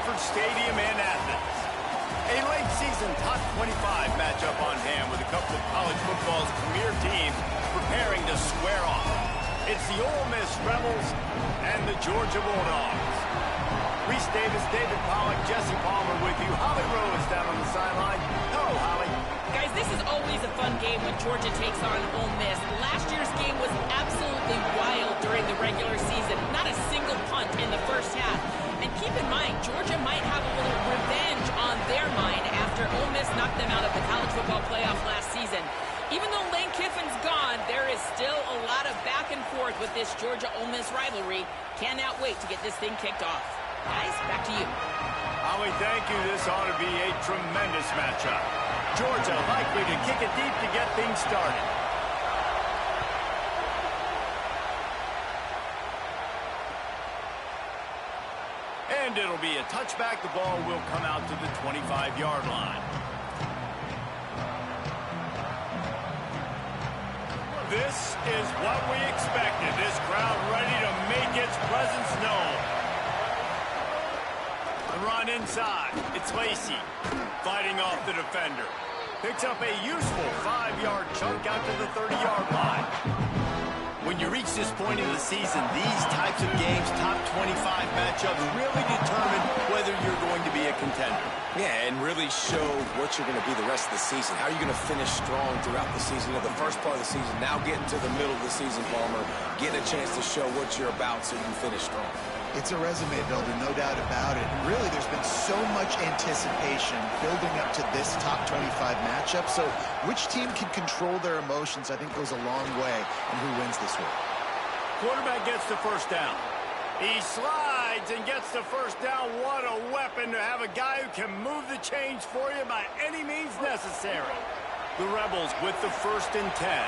Sanford Stadium in Athens. A late-season top 25 matchup on hand with a couple of college football's premier teams preparing to square off. It's the Ole Miss Rebels and the Georgia Bulldogs. Reese Davis, David Pollack, Jesse Palmer with you. Holly Rose down on the sideline. Hello, Holly. Guys, this is always a fun game when Georgia takes on Ole Miss. Last year's game was absolutely wild during the regular season. Not a single punt in the first half. And keep in mind, Georgia might have a little revenge on their mind after Ole Miss knocked them out of the college football playoff last season. Even though Lane Kiffin's gone, there is still a lot of back and forth with this Georgia-Ole Miss rivalry. Cannot wait to get this thing kicked off. Guys, back to you. Holly, thank you. This ought to be a tremendous matchup. Georgia likely to kick it deep to get things started. And it'll be a touchback. The ball will come out to the 25-yard line. This is what we expected. This crowd ready to make its presence known. The run inside. It's Lacey fighting off the defender. Picks up a useful 5-yard chunk out to the 30-yard line. When you reach this point in the season, these types of games, top 25 matchups, really determine whether you're going to be a contender. Yeah, and really show what you're going to be the rest of the season. How are you going to finish strong throughout the season, or the first part of the season, now getting to the middle of the season, Palmer, getting a chance to show what you're about so you can finish strong. It's a resume builder, no doubt about it. Really, there's been so much anticipation building up to this top 25 matchup. So which team can control their emotions, I think, goes a long way in who wins this one. Quarterback gets the first down. He slides and gets the first down. What a weapon to have a guy who can move the chains for you by any means necessary. The Rebels with the 1st and 10.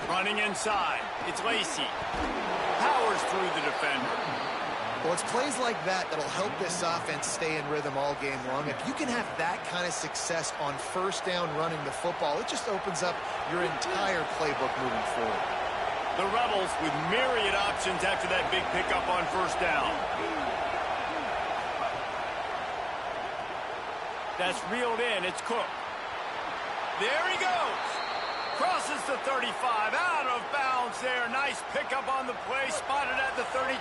Running inside, it's Lacey. Powers through the defender. Well, it's plays like that that'll help this offense stay in rhythm all game long. If you can have that kind of success on first down running the football, it just opens up your entire playbook moving forward. The Rebels with myriad options after that big pickup on first down. That's reeled in, it's Cook. There he goes. Crosses the 35, out of bounds there. Nice pickup on the play, spotted at the 32.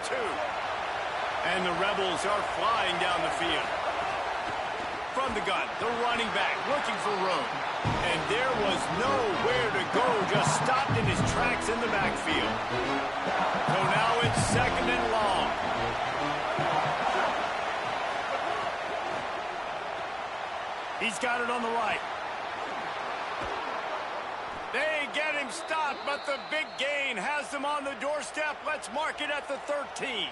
And the Rebels are flying down the field. From the gun, the running back looking for room. And there was nowhere to go, just stopped in his tracks in the backfield. So now it's 2nd and long. He's got it on the right. They get him stopped, but the big gain has them on the doorstep. Let's mark it at the 13.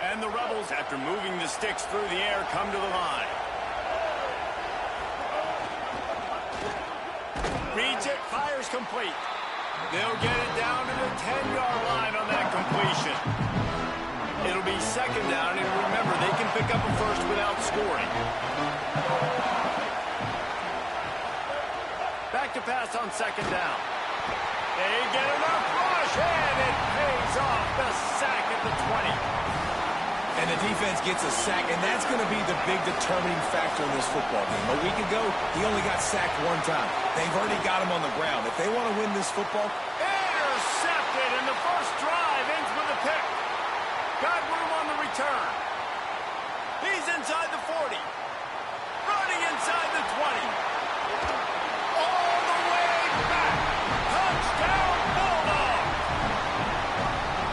And the Rebels, after moving the sticks through the air, come to the line. Reads it, fires complete. They'll get it down to the 10-yard line on that completion. It'll be 2nd down, and remember, they can pick up a first without scoring. Back to pass on 2nd down. They get enough rush, and it pays off. The sack at the 20. And the defense gets a sack, and that's going to be the big determining factor in this football game. A week ago, he only got sacked 1 time. They've already got him on the ground. If they want to win this football... Intercepted, and the first drive ends with a pick. Got room on the return. He's inside the 40. Running inside the 20. All the way back. Touchdown, Bulldogs.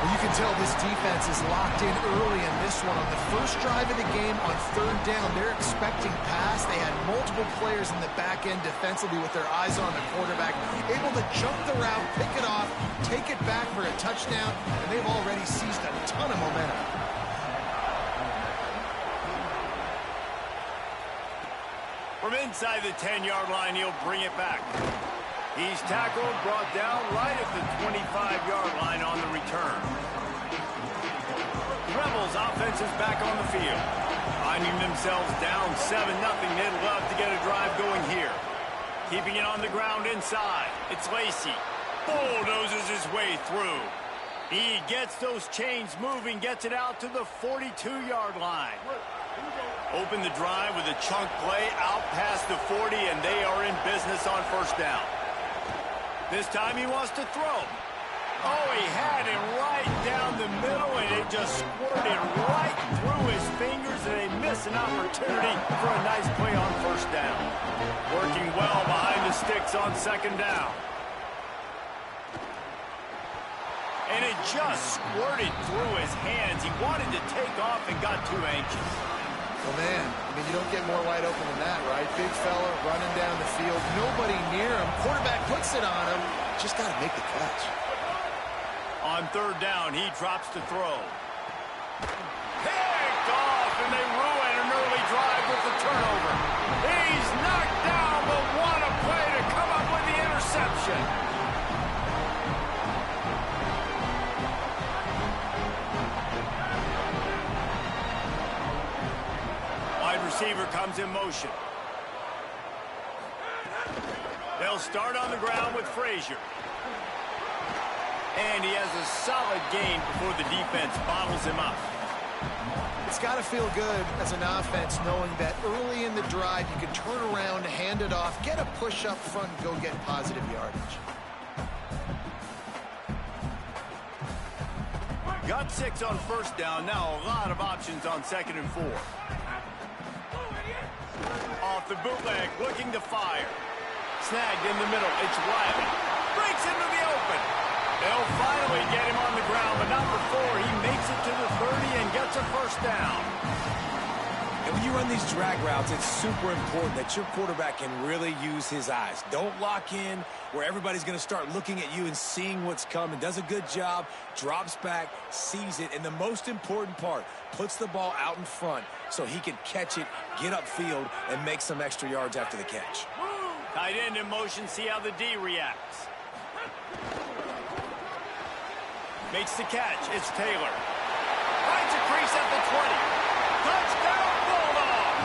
Well, you can tell this defense is locked in early in this one. On the first drive of the game on 3rd down, they're expecting pass. They had multiple players in the back end defensively with their eyes on the quarterback, able to jump the route, pick it off, take it back for a touchdown, and they've already seized a ton of momentum. From inside the 10-yard line, he'll bring it back. He's tackled, brought down right at the 25-yard line on the return. Rebels offense is back on the field. Finding themselves down 7-0, they'd love to get a drive going here. Keeping it on the ground inside. It's Lacey. bulldozes his way through. He gets those chains moving, gets it out to the 42-yard line. Open the drive with a chunk play out past the 40, and they are in business on first down. This time he wants to throw. Oh, he had it right down the middle, and it just squirted right through his fingers, and they miss an opportunity for a nice play on first down. Working well behind the sticks on second down. And it just squirted through his hands. He wanted to take off and got too anxious. Well, man, I mean, you don't get more wide open than that, right? Big fella running down the field. Nobody near him. Quarterback puts it on him. Just got to make the catch. On third down, he drops to throw. Picked off, and they ruin an early drive with the turnover. He's knocked down, but what a play to come up with the interception. Wide receiver comes in motion. They'll start on the ground with Frazier. And he has a solid gain before the defense bottles him up. It's got to feel good as an offense knowing that early in the drive you can turn around, hand it off, get a push up front, and go get positive yardage. Got 6 on first down. Now a lot of options on second and 4. Off the bootleg, looking to fire. Snagged in the middle. It's Riley. Breaks into the open. They'll finally get him on the ground, but not before he makes it to the 30 and gets a first down. And when you run these drag routes, it's super important that your quarterback can really use his eyes. Don't lock in where everybody's going to start looking at you and seeing what's coming. Does a good job, drops back, sees it, and the most important part, puts the ball out in front so he can catch it, get upfield, and make some extra yards after the catch. Tight end in motion, see how the D reacts. Makes the catch. It's Taylor. Finds a crease at the 20. Touchdown, Bulldog!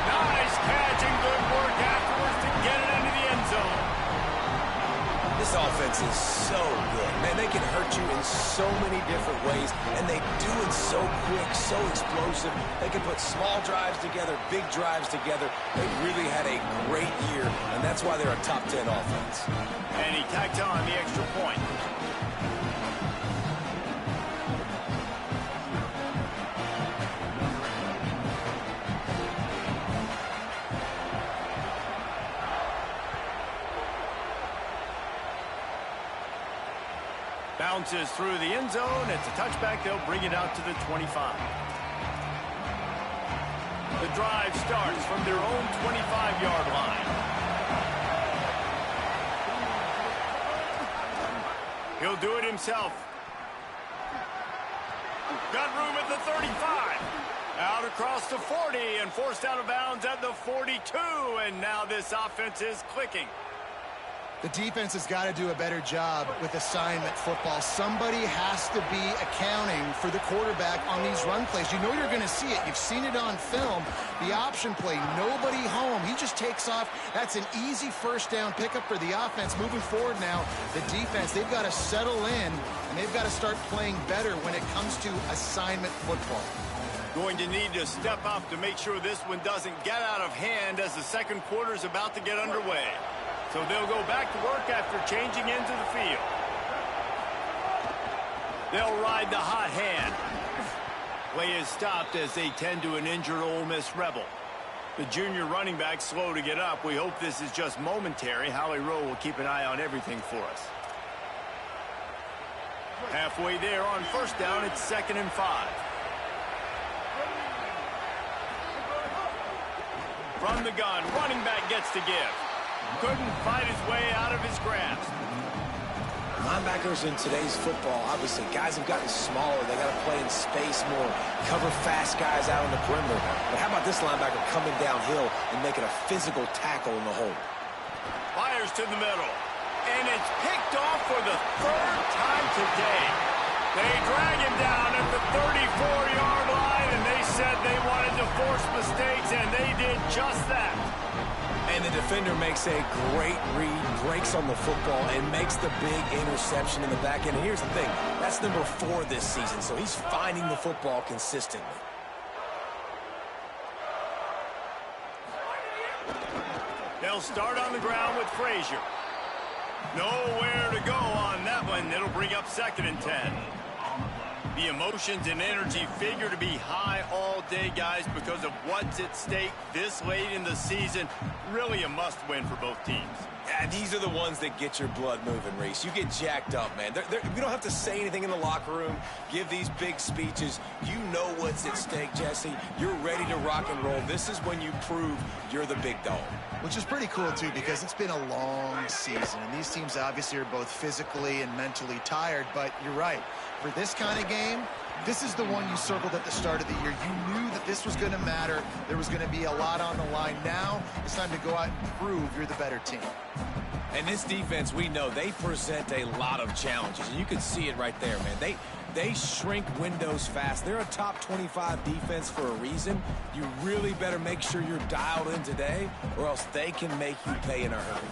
Nice catch and good work afterwards to get it into the end zone. This offense is so good. Man, they can hurt you in so many different ways, and they do it so quick, so explosive. They can put small drives together, big drives together. They really had a great year, and that's why they're a top 10 offense. And he tacked on the extra point. Bounces through the end zone. It's a touchback. They'll bring it out to the 25. The drive starts from their own 25-yard line. He'll do it himself. Got room at the 35. Out across the 40 and forced out of bounds at the 42. And now this offense is clicking. The defense has got to do a better job with assignment football. Somebody has to be accounting for the quarterback on these run plays. You know you're going to see it. You've seen it on film. The option play, nobody home. He just takes off. That's an easy first down pickup for the offense. Moving forward now, the defense, they've got to settle in, and they've got to start playing better when it comes to assignment football. Going to need to step up to make sure this one doesn't get out of hand as the second quarter is about to get underway. So they'll go back to work after changing into the field. They'll ride the hot hand. Play is stopped as they tend to an injured Ole Miss Rebel. The junior running back slow to get up. We hope this is just momentary. Howie Rowe will keep an eye on everything for us. Halfway there on first down, it's 2nd and 5. From the gun, running back gets to give. Couldn't fight his way out of his grasp. Linebackers in today's football, obviously, guys have gotten smaller. They got to play in space more, cover fast guys out on the perimeter. But how about this linebacker coming downhill and making a physical tackle in the hole? Fires to the middle. And it's picked off for the 3rd time today. They drag him down at the 34-yard line, and they said they wanted to force mistakes, and they did just that. And And the defender makes a great read, breaks on the football, and makes the big interception in the back end. And here's the thing, that's number 4 this season, so he's finding the football consistently. They'll start on the ground with Frazier. Nowhere to go on that one. It'll bring up 2nd and 10. The emotions and energy figure to be high all day, guys, because of what's at stake this late in the season. Really a must-win for both teams. Yeah, these are the ones that get your blood moving, Reese. You get jacked up, man. We don't have to say anything in the locker room, give these big speeches. You know what's at stake, Jesse. You're ready to rock and roll. This is when you prove you're the big dog. Which is pretty cool, too, because it's been a long season. And these teams obviously are both physically and mentally tired. But you're right. For this kind of game, this is the one you circled at the start of the year. You knew that this was going to matter. There was going to be a lot on the line. Now it's time to go out and prove you're the better team. And this defense, we know, they present a lot of challenges. And you can see it right there, man. They shrink windows fast. They're a top 25 defense for a reason. You really better make sure you're dialed in today, or else they can make you pay in a hurry.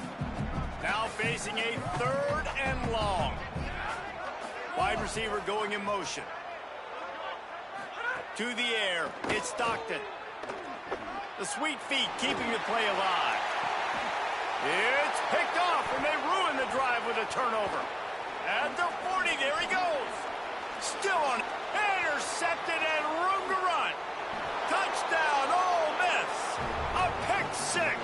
Now facing a 3rd and long. Wide receiver going in motion. To the air, it's Stockton. The sweet feet keeping the play alive. It's picked off, and they ruin the drive with a turnover. At the 40, there he goes. Still on, intercepted and room to run. Touchdown, Ole Miss. A pick 6.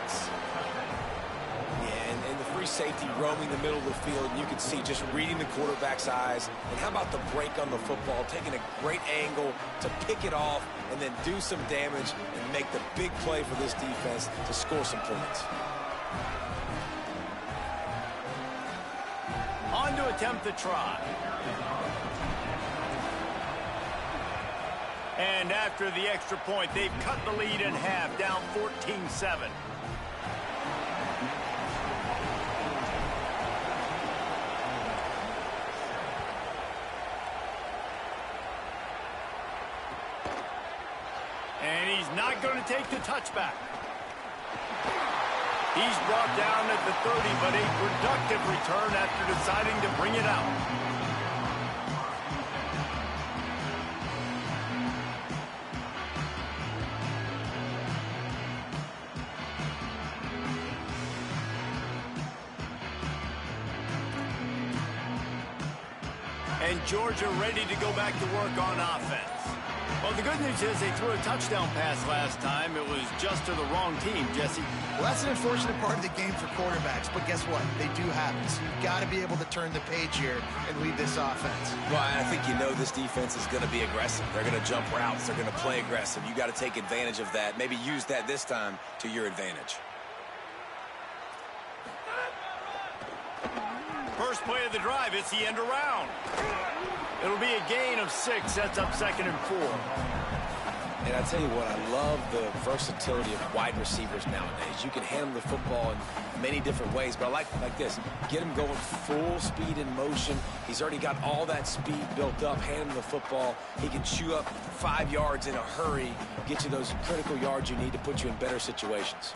And the free safety roaming the middle of the field, and you can see just reading the quarterback's eyes. And how about the break on the football, taking a great angle to pick it off and then do some damage and make the big play for this defense to score some points. On to attempt the try. And after the extra point, they've cut the lead in half, down 14-7. And he's not going to take the touchback. He's brought down at the 30, but a productive return after deciding to bring it out. And Georgia ready to go back to work on offense. Well, the good news is they threw a touchdown pass last time. It was just to the wrong team, Jesse. Well, that's an unfortunate part of the game for quarterbacks, but guess what? They do happen. So you've got to be able to turn the page here and lead this offense. Well, I think you know this defense is going to be aggressive. They're going to jump routes. They're going to play aggressive. You got to take advantage of that. Maybe use that this time to your advantage. First play of the drive, it's the end around. It'll be a gain of 6, sets up 2nd and 4. And I tell you what, I love the versatility of wide receivers nowadays. You can hand them the football in many different ways, but I like this. Get him going full speed in motion. He's already got all that speed built up. Hand him the football. He can chew up 5 yards in a hurry, get you those critical yards you need to put you in better situations.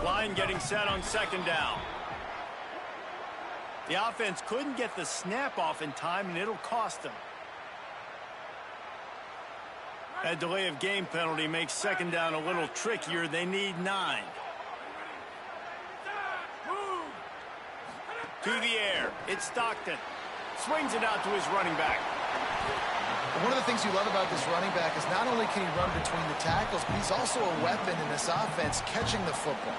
Line getting set on 2nd down. The offense couldn't get the snap off in time, and it'll cost them. That delay of game penalty makes 2nd down a little trickier. They need 9. To the air. It's Stockton. Swings it out to his running back. One of the things you love about this running back is not only can he run between the tackles, but he's also a weapon in this offense catching the football.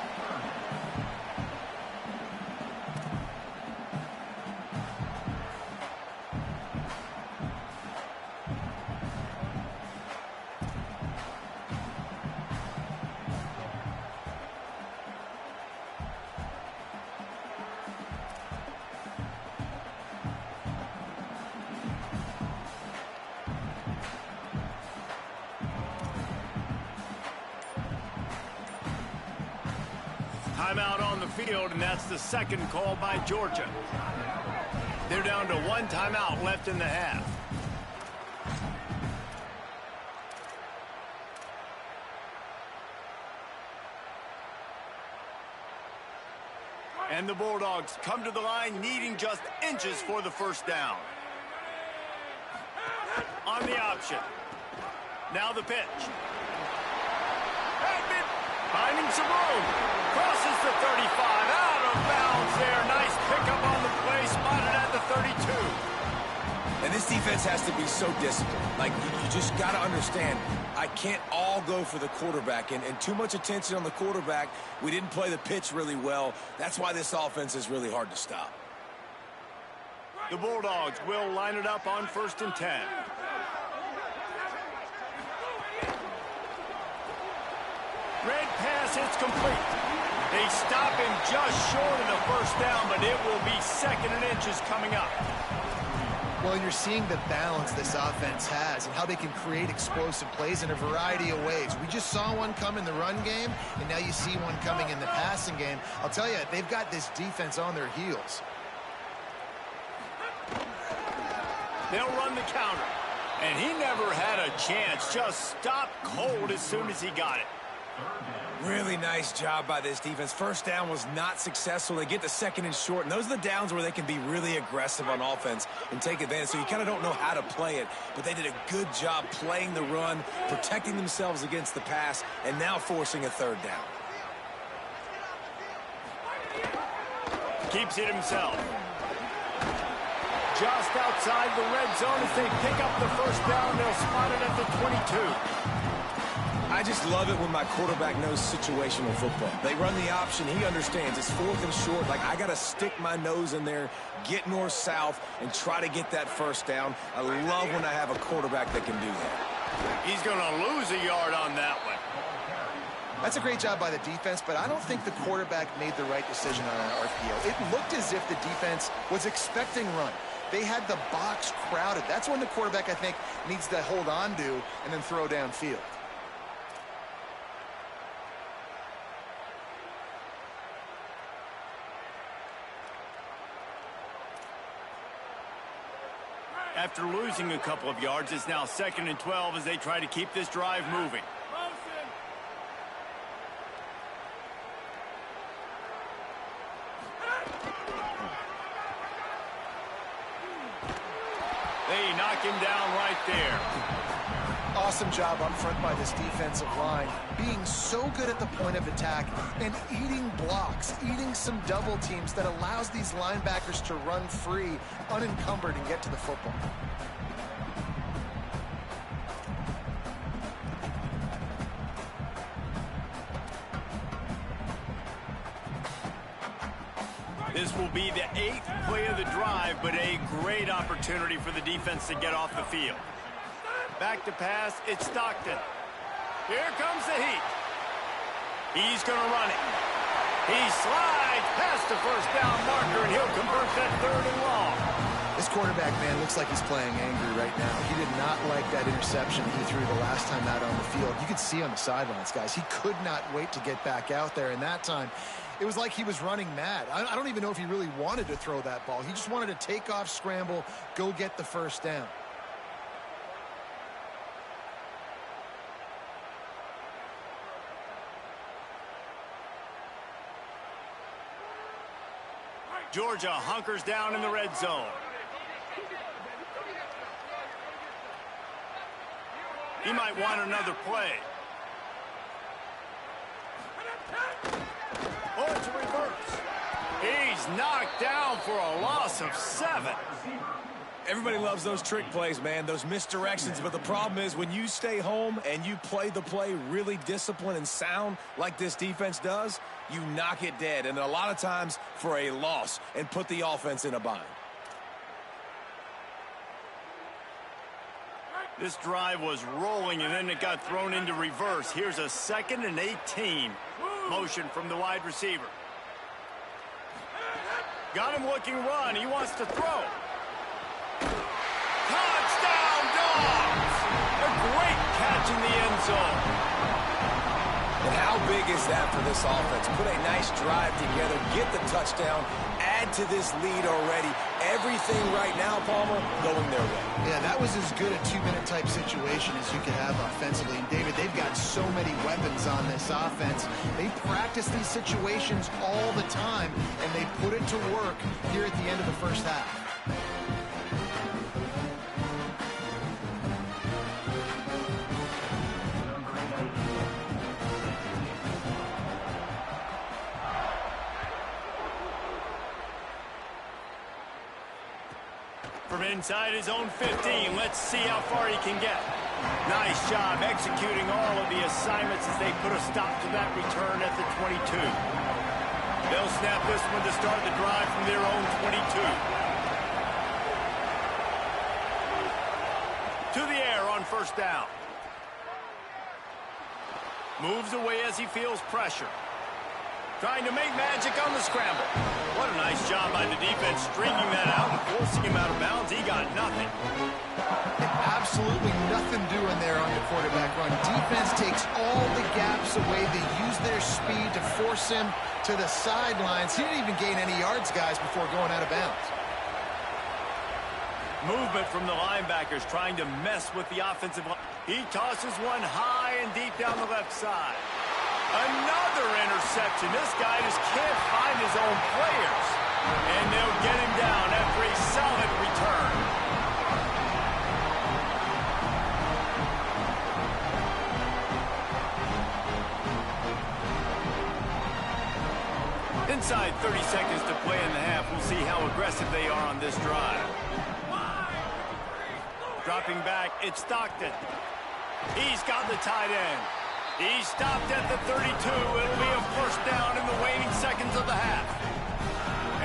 Timeout on the field, and that's the second call by Georgia. They're down to one timeout left in the half. And the Bulldogs come to the line needing just inches for the first down. On the option. Now the pitch. Finding some room. Crosses the 35. Out of bounds there. Nice pickup on the play. Spotted at the 32. And this defense has to be so disciplined. Like, you just got to understand, I can't all go for the quarterback. And too much attention on the quarterback. We didn't play the pitch really well. That's why this offense is really hard to stop. The Bulldogs will line it up on 1st and 10. Red pass hits complete. They stop him just short of the first down, but it will be 2nd and inches coming up. Well, you're seeing the balance this offense has and how they can create explosive plays in a variety of ways. We just saw one come in the run game, and now you see one coming in the passing game. I'll tell you, they've got this defense on their heels. They'll run the counter. And he never had a chance. Just stopped cold as soon as he got it. Really nice job by this defense. First down was not successful. They get the 2nd and short, and those are the downs where they can be really aggressive on offense and take advantage. So you kind of don't know how to play it, but they did a good job playing the run, protecting themselves against the pass, and now forcing a 3rd down. Keeps it himself. Just outside the red zone as they pick up the first down. They'll spot it at the 22. I just love it when my quarterback knows situational football. They run the option. He understands. It's 4th and short. Like, I got to stick my nose in there, get north-south, and try to get that first down. I love when I have a quarterback that can do that. He's going to lose a yard on that one. That's a great job by the defense, but I don't think the quarterback made the right decision on an RPO. It looked as if the defense was expecting run. They had the box crowded. That's when the quarterback, I think, needs to hold on to and then throw downfield. After losing a couple of yards, it's now 2nd and 12 as they try to keep this drive moving. They knock him down right there. Awesome job up front by this defensive line, being so good at the point of attack and eating blocks, eating some double teams that allows these linebackers to run free, unencumbered, and get to the football. This will be the 8th play of the drive, but a great opportunity for the defense to get off the field. Back to pass, it's Stockton. Here comes the heat. He's going to run it. He slides past the first down marker, and he'll convert that 3rd and long. This quarterback, man, looks like he's playing angry right now. He did not like that interception he threw the last time out on the field. You could see on the sidelines, guys. He could not wait to get back out there, and that time it was like he was running mad. I don't even know if he really wanted to throw that ball. He just wanted to take off, scramble, go get the first down. Georgia hunkers down in the red zone. He might want another play. Oh, it's a reverse. He's knocked down for a loss of 7. Everybody loves those trick plays, man, those misdirections. But the problem is when you stay home and you play the play really disciplined and sound like this defense does, you knock it dead. And a lot of times for a loss and put the offense in a bind. This drive was rolling, and then it got thrown into reverse. Here's a 2nd and 18. Motion from the wide receiver. Got him looking run. He wants to throw. Touchdown, Dogs! A great catch in the end zone. And how big is that for this offense? Put a nice drive together, get the touchdown, add to this lead already. Everything right now, Palmer, going their way. Yeah, that was as good a two-minute type situation as you could have offensively. And David, they've got so many weapons on this offense. They practice these situations all the time, and they put it to work here at the end of the first half. From inside his own 15, let's see how far he can get. Nice job executing all of the assignments as they put a stop to that return at the 22. They'll snap this one to start the drive from their own 22. To the air on first down. Moves away as he feels pressure. Trying to make magic on the scramble. What a nice job by the defense stringing that out and forcing him out of bounds. He got nothing. Absolutely nothing doing there on the quarterback run. Defense takes all the gaps away. They use their speed to force him to the sidelines. He didn't even gain any yards, guys, before going out of bounds. Movement from the linebackers trying to mess with the offensive line. He tosses one high and deep down the left side. Another interception. This guy just can't find his own players. And they'll get him down after a solid return. Inside 30 seconds to play in the half. We'll see how aggressive they are on this drive. Dropping back, it's Stockton. He's got the tight end. He stopped at the 32. It'll be a first down in the waning seconds of the half.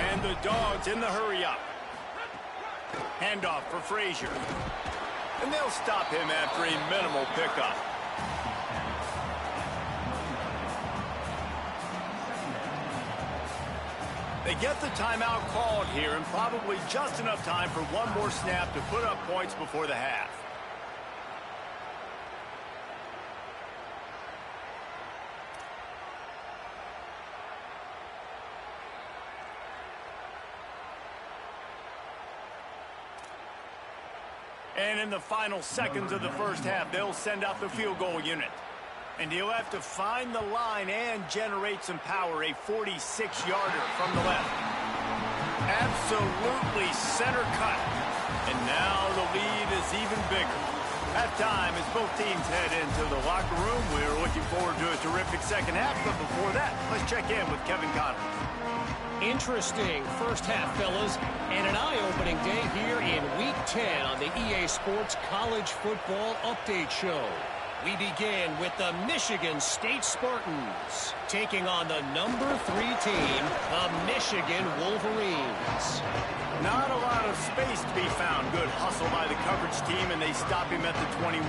And the Dogs in the hurry-up. Handoff for Frazier. And they'll stop him after a minimal pickup. They get the timeout called here, and probably just enough time for one more snap to put up points before the half. And in the final seconds of the first half, they'll send out the field goal unit. And he'll have to find the line and generate some power. A 46-yarder from the left. Absolutely center cut. And now the lead is even bigger. At time, as both teams head into the locker room, we're looking forward to a terrific second half. But before that, let's check in with Kevin Conley. Interesting first half, fellas, and an eye-opening day here in Week 10 on the EA Sports College Football Update Show. We begin with the Michigan State Spartans taking on the number 3 team, the Michigan Wolverines. Not a lot of space to be found. Good hustle by the coverage team, and they stop him at the 21.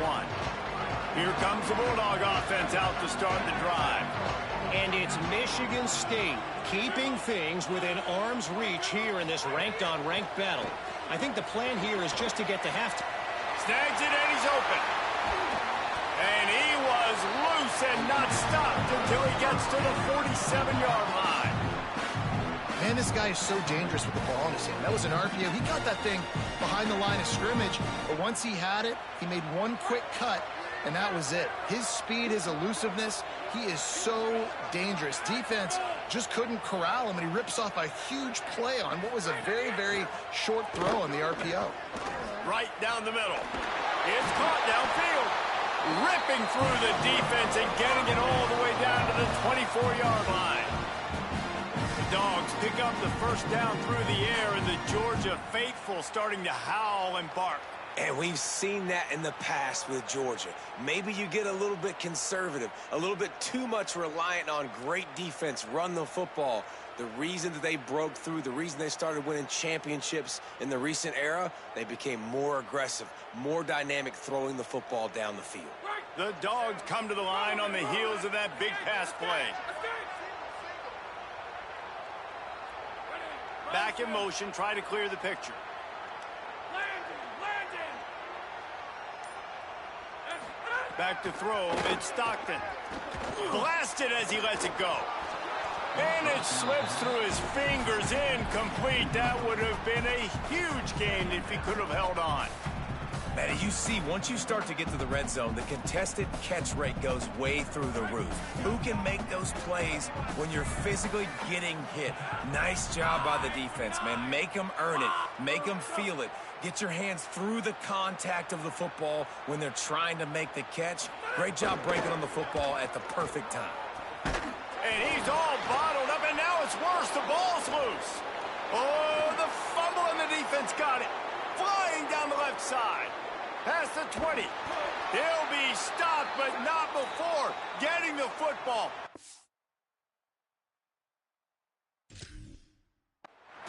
Here comes the Bulldog offense out to start the drive. And it's Michigan State keeping things within arm's reach here in this ranked-on-ranked battle. I think the plan here is just to get to halftime. Snags it, and he's open. And he was loose and not stopped until he gets to the 47-yard line. Man, this guy is so dangerous with the ball in his hand. That was an RPO. He got that thing behind the line of scrimmage, but once he had it, he made one quick cut, and that was it. His speed, his elusiveness, he is so dangerous. Defense just couldn't corral him, and he rips off a huge play on what was a very, very short throw on the RPO. Right down the middle. It's caught downfield. Ripping through the defense and getting it all the way down to the 24-yard line. The Dogs pick up the first down through the air, and the Georgia faithful starting to howl and bark. And we've seen that in the past with Georgia. Maybe you get a little bit conservative, a little bit too much reliant on great defense, run the football. The reason that they broke through, the reason they started winning championships in the recent era, they became more aggressive, more dynamic throwing the football down the field. The Dogs come to the line on the heels of that big pass play. Back in motion, try to clear the picture. Back to throw, it's Stockton. Blasted as he lets it go. And it slips through his fingers, incomplete. That would have been a huge gain if he could have held on. Man, as you see, once you start to get to the red zone, the contested catch rate goes way through the roof. Who can make those plays when you're physically getting hit? Nice job by the defense, man. Make them earn it. Make them feel it. Get your hands through the contact of the football when they're trying to make the catch. Great job breaking on the football at the perfect time. And he's all bottled up, and now it's worse. The ball's loose. Oh, the fumble, and the defense got it. Flying down the left side. Past the 20. He'll be stopped, but not before getting the football.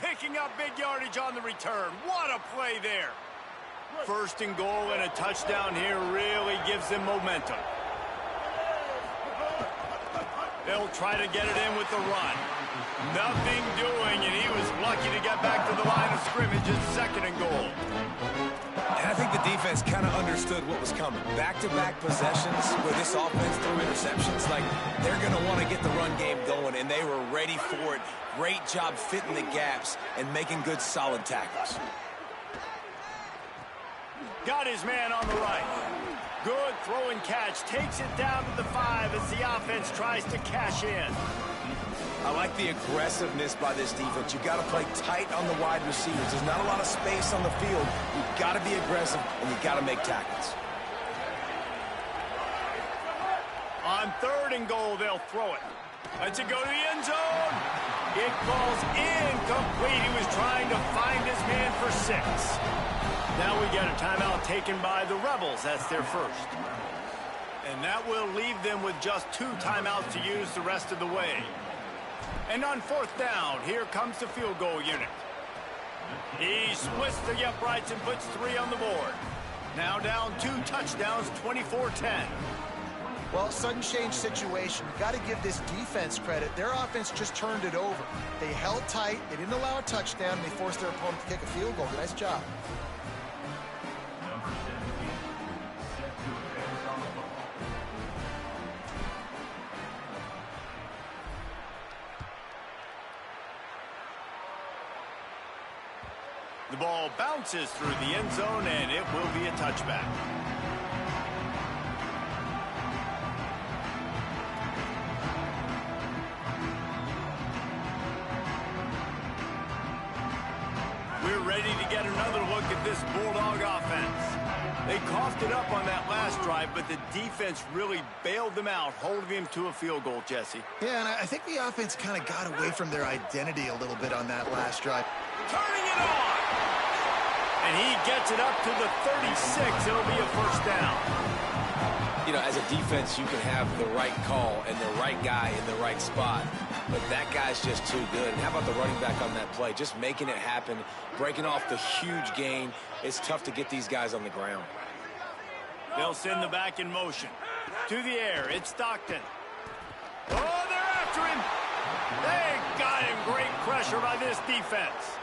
Picking up big yardage on the return. What a play there. First and goal and a touchdown here really gives them momentum. They'll try to get it in with the run. Nothing doing, and he was lucky to get back to the line of scrimmage at second and goal. And I think the defense kind of understood what was coming. Back-to-back possessions where this offense threw interceptions. Like, they're going to want to get the run game going, and they were ready for it. Great job fitting the gaps and making good, solid tackles. Got his man on the right. Good throw and catch. Takes it down to the 5 as the offense tries to cash in. I like the aggressiveness by this defense. You've got to play tight on the wide receivers. There's not a lot of space on the field. You've got to be aggressive, and you've got to make tackles. On third and goal, they'll throw it. Lets it go to the end zone. It falls incomplete. He was trying to find his man for 6. Now we get a timeout taken by the Rebels. That's their first. And that will leave them with just 2 timeouts to use the rest of the way. And on fourth down, here comes the field goal unit. He splits the uprights and puts 3 on the board. Now down 2 touchdowns, 24-10. Well, sudden change situation. Got to give this defense credit. Their offense just turned it over. They held tight. They didn't allow a touchdown. They forced their opponent to kick a field goal. Nice job. The ball bounces through the end zone, and it will be a touchback. We're ready to get another look at this Bulldog offense. They coughed it up on that last drive, but the defense really bailed them out, holding them to a field goal, Jesse. Yeah, and I think the offense kind of got away from their identity a little bit on that last drive. Turning it on! And he gets it up to the 36. It'll be a first down. You know, as a defense, you can have the right call and the right guy in the right spot. But that guy's just too good. And how about the running back on that play? Just making it happen, breaking off the huge gain. It's tough to get these guys on the ground. They'll send the back in motion. To the air, it's Stockton. Oh, they're after him. They got him. Great pressure by this defense.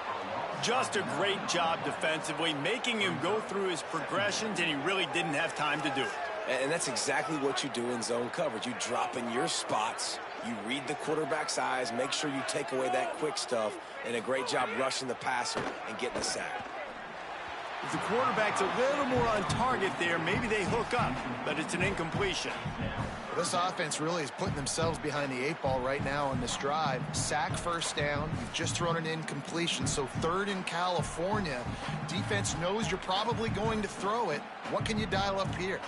Just a great job defensively, making him go through his progressions, and he really didn't have time to do it. And that's exactly what you do in zone coverage. You drop in your spots, you read the quarterback's eyes, make sure you take away that quick stuff, and a great job rushing the passer and getting the sack. If the quarterback's a little more on target there, maybe they hook up, but it's an incompletion. This offense really is putting themselves behind the 8 ball right now on this drive. Sack first down. You've just thrown an incompletion. So third in California. Defense knows you're probably going to throw it. What can you dial up here?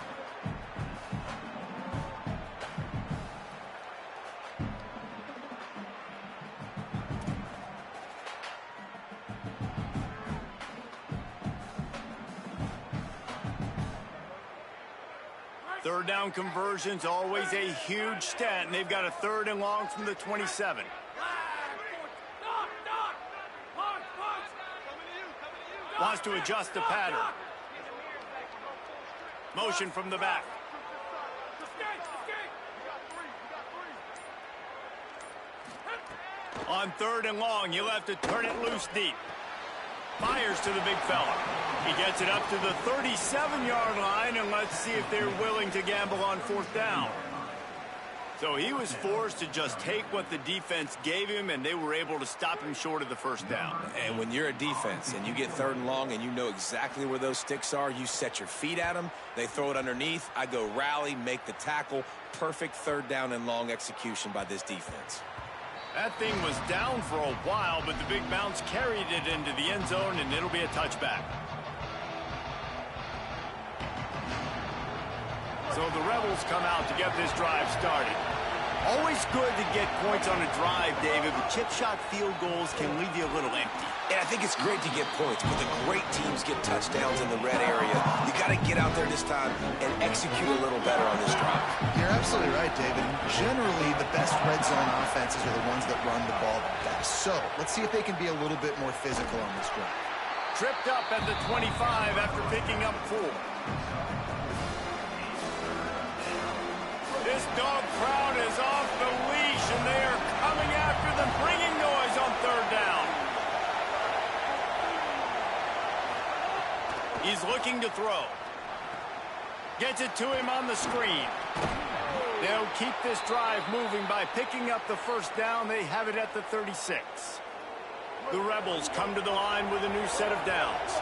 Third down conversions, always a huge stat, and they've got a 3rd and long from the 27. Wants to adjust the pattern. Motion from the back. On 3rd and long, you'll have to turn it loose deep. Fires to the big fella. He gets it up to the 37-yard line, and let's see if they're willing to gamble on 4th down. So he was forced to just take what the defense gave him, and they were able to stop him short of the 1st down. And when you're a defense and you get 3rd and long and you know exactly where those sticks are, you set your feet at them, they throw it underneath, I go rally, make the tackle. Perfect 3rd down and long execution by this defense. That thing was down for a while, but the big bounce carried it into the end zone, and it'll be a touchback. So the Rebels come out to get this drive started. Always good to get points on a drive, David, but chip shot field goals can leave you a little empty. And I think it's great to get points, but the great teams get touchdowns in the red area. You got to get out there this time and execute a little better on this drive. You're absolutely right, David. Generally, the best red zone offenses are the ones that run the ball best. So let's see if they can be a little bit more physical on this drive. Tripped up at the 25 after picking up 4. This dog crowd is off the leash, and they are coming after them, bringing noise on 3rd down. He's looking to throw. Gets it to him on the screen. They'll keep this drive moving by picking up the 1st down. They have it at the 36. The Rebels come to the line with a new set of downs.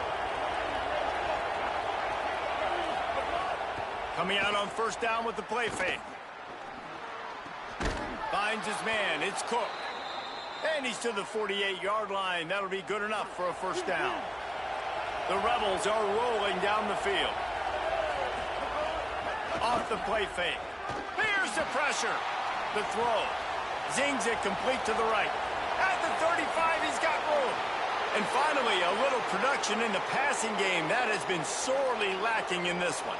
Coming out on 1st down with the play fake. Finds his man. It's Cook. And he's to the 48-yard line. That'll be good enough for a 1st down. The Rebels are rolling down the field. Off the play fake. Here's the pressure. The throw. Zings it complete to the right. At the 35, he's got room. And finally, a little production in the passing game. That has been sorely lacking in this one.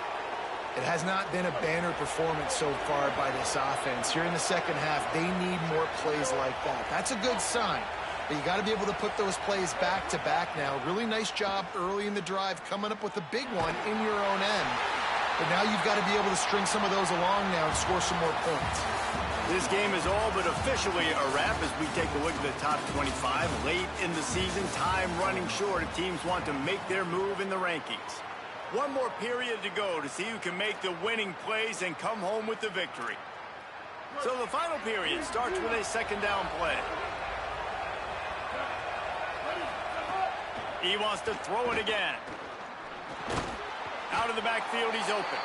It has not been a banner performance so far by this offense. Here in the 2nd half, they need more plays like that. That's a good sign. But you got to be able to put those plays back to back now. Really nice job early in the drive coming up with a big one in your own end. But now you've got to be able to string some of those along now and score some more points. This game is all but officially a wrap as we take a look at the top 25. Late in the season, time running short if teams want to make their move in the rankings. One more period to go to see who can make the winning plays and come home with the victory. So the final period starts with a 2nd down play. He wants to throw it again. Out of the backfield, he's open.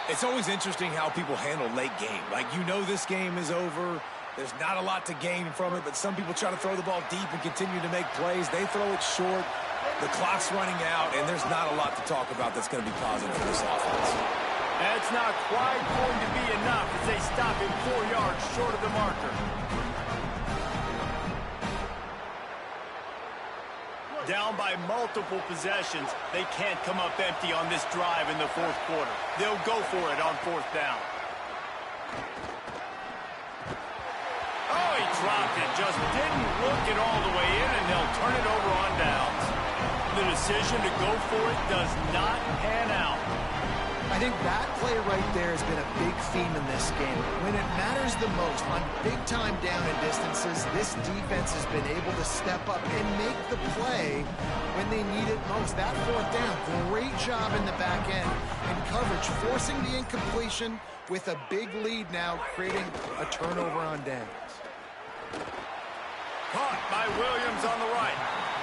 It's always interesting how people handle late game. Like, you know this game is over. There's not a lot to gain from it, but some people try to throw the ball deep and continue to make plays. They throw it short. The clock's running out, and there's not a lot to talk about that's going to be positive for this offense. That's not quite going to be enough as they stop him 4 yards short of the marker. Down by multiple possessions, they can't come up empty on this drive in the 4th quarter. They'll go for it on 4th down. Oh, he dropped it. Just didn't look it all the way in, and they'll turn it over on downs. The decision to go for it does not pan out. I think that play right there has been a big theme in this game. When it matters the most, on big-time down and distances, this defense has been able to step up and make the play when they need it most. That 4th down, great job in the back end and coverage, forcing the incompletion with a big lead now, creating a turnover on downs. Caught by Williams on the right.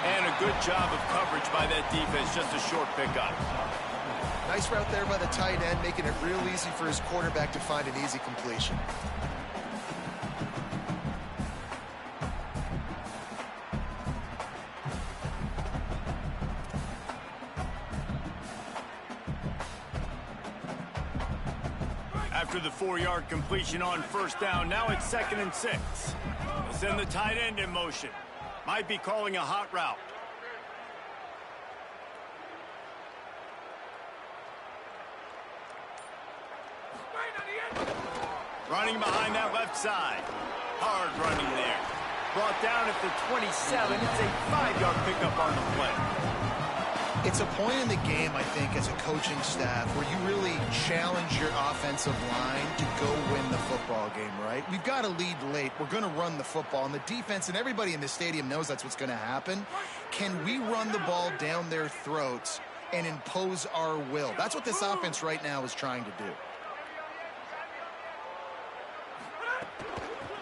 And a good job of coverage by that defense, just a short pickup. Nice route there by the tight end, making it real easy for his quarterback to find an easy completion. After the 4-yard completion on 1st down, now it's 2nd and 6. They'll send the tight end in motion. Might be calling a hot route. Running behind that left side. Hard running there. Brought down at the 27. It's a 5-yard pickup on the play. It's a point in the game, I think, as a coaching staff where you really challenge your offensive line to go win the football game, right? We've got to lead late. We're going to run the football. And the defense and everybody in the stadium knows that's what's going to happen. Can we run the ball down their throats and impose our will? That's what this offense right now is trying to do.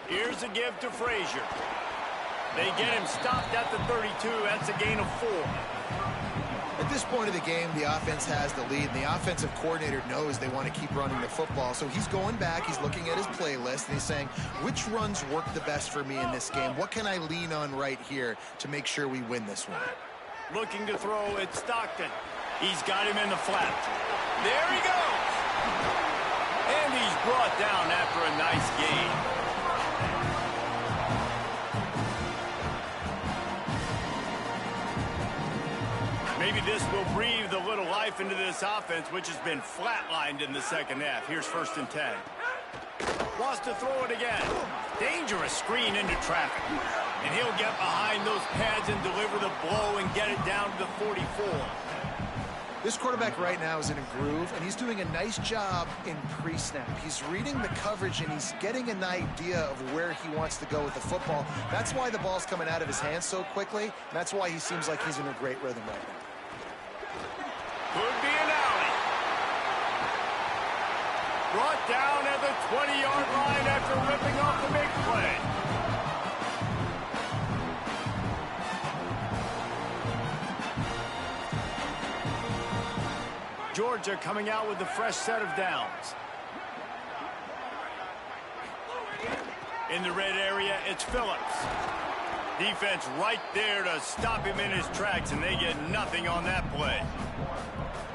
Here's a give to Frazier. They get him stopped at the 32. That's a gain of 4. At this point of the game, the offense has the lead, and the offensive coordinator knows they want to keep running the football. So he's going back, he's looking at his playlist, and he's saying, which runs work the best for me in this game? What can I lean on right here to make sure we win this one? Looking to throw, it's Stockton. He's got him in the flat. There he goes! And he's brought down after a nice gain. Maybe this will breathe a little life into this offense, which has been flatlined in the second half. Here's 1st and 10. Wants to throw it again. Dangerous screen into traffic. And he'll get behind those pads and deliver the blow and get it down to the 44. This quarterback right now is in a groove, and he's doing a nice job in pre-snap. He's reading the coverage, and he's getting an idea of where he wants to go with the football. That's why the ball's coming out of his hands so quickly, and that's why he seems like he's in a great rhythm right now. Could be an alley. Brought down at the 20-yard line after ripping off the big play. Georgia coming out with a fresh set of downs. In the red area, it's Phillips. Defense right there to stop him in his tracks, and they get nothing on that play.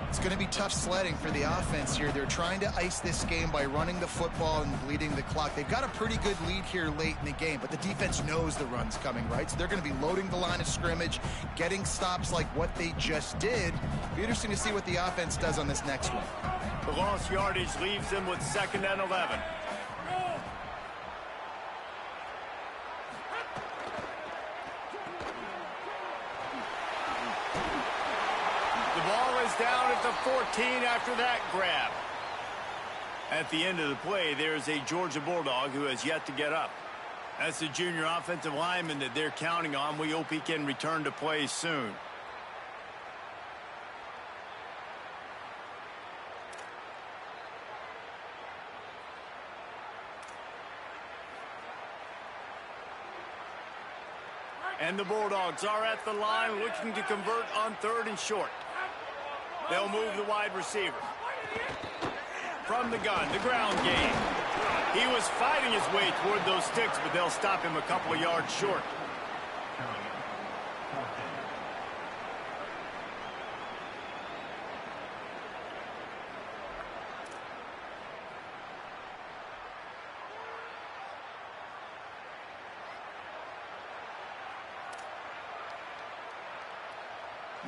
It's going to be tough sledding for the offense here. They're trying to ice this game by running the football and bleeding the clock. They've got a pretty good lead here late in the game, but the defense knows the run's coming, right? So they're going to be loading the line of scrimmage, getting stops like what they just did. Be interesting to see what the offense does on this next one. The lost yardage leaves them with 2nd and 11. Down at the 14 after that grab. At the end of the play, there's a Georgia Bulldog who has yet to get up. That's the junior offensive lineman that they're counting on. We hope he can return to play soon. And the Bulldogs are at the line looking to convert on 3rd and short. They'll move the wide receiver. From the gun, the ground game. He was fighting his way toward those sticks, but they'll stop him a couple of yards short.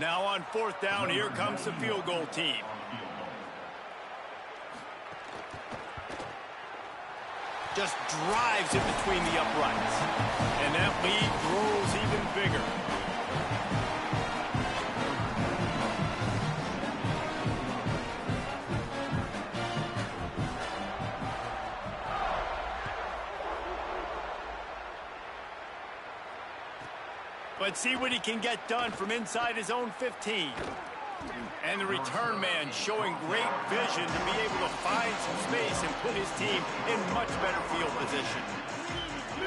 Now on 4th down, here comes the field goal team. Just drives it between the uprights. And that lead grows even bigger. Let's see what he can get done from inside his own 15. And the return man showing great vision to be able to find some space and put his team in much better field position.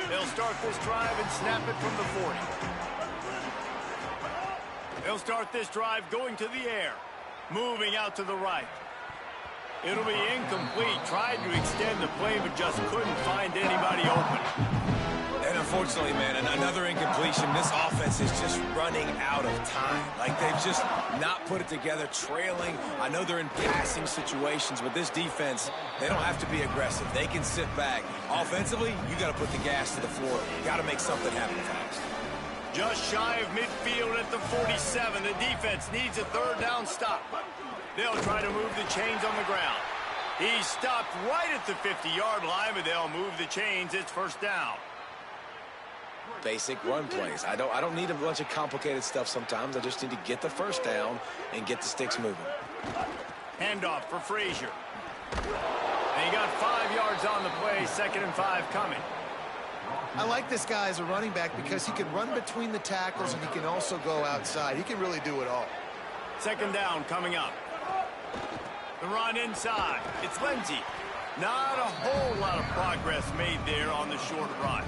They'll start this drive and snap it from the 40. They'll start this drive going to the air, moving out to the right. It'll be incomplete. Tried to extend the play, but just couldn't find anybody open. And unfortunately, man, another incompletion. This offense is just running out of time. Like, they've just not put it together, trailing. I know they're in passing situations, but this defense, they don't have to be aggressive. They can sit back. Offensively, you got to put the gas to the floor. You got to make something happen fast. Just shy of midfield at the 47. The defense needs a 3rd down stop. They'll try to move the chains on the ground. He stopped right at the 50-yard line, but they'll move the chains. It's 1st down. basic run plays. I don't need a bunch of complicated stuff sometimes. I just need to get the first down and get the sticks moving. Handoff for Frazier. And he got 5 yards on the play, 2nd and 5 coming. I like this guy as a running back because he can run between the tackles and he can also go outside. He can really do it all. 2nd down coming up. The run inside. It's Lindsey. Not a whole lot of progress made there on the short run.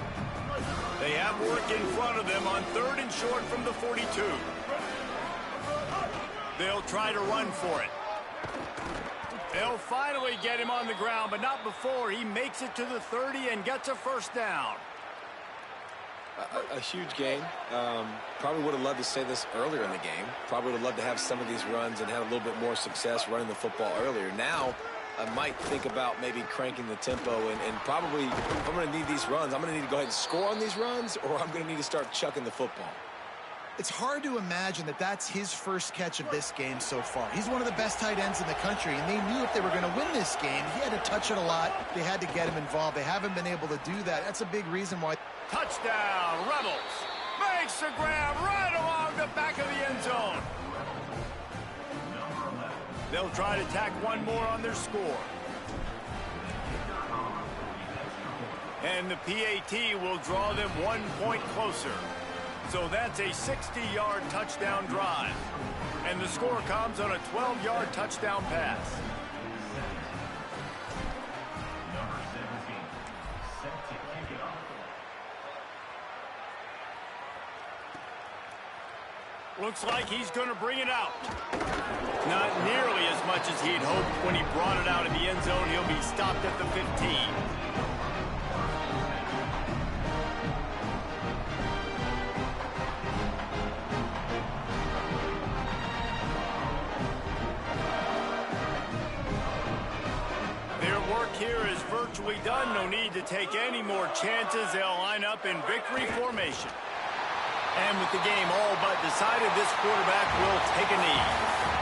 They have work in front of them on 3rd and short from the 42. They'll try to run for it. They'll finally get him on the ground, but not before he makes it to the 30 and gets a first down. A huge gain. Probably would have loved to say this earlier in the game. Probably would have loved to have some of these runs and have a little bit more success running the football earlier. Now, I might think about maybe cranking the tempo and probably, if I'm going to need these runs, I'm going to need to go ahead and score on these runs, or I'm going to need to start chucking the football. It's hard to imagine that that's his first catch of this game so far. He's one of the best tight ends in the country, and they knew if they were going to win this game, he had to touch it a lot. They had to get him involved. They haven't been able to do that. That's a big reason why. Touchdown, Rebels. Makes the grab right along the back of the end zone. They'll try to tack one more on their score. And the PAT will draw them 1 point closer. So that's a 60-yard touchdown drive. And the score comes on a 12-yard touchdown pass. Looks like he's going to bring it out. Not nearly as much as he'd hoped when he brought it out in the end zone. He'll be stopped at the 15. Their work here is virtually done. No need to take any more chances. They'll line up in victory formation. And with the game all but decided, this quarterback will take a knee.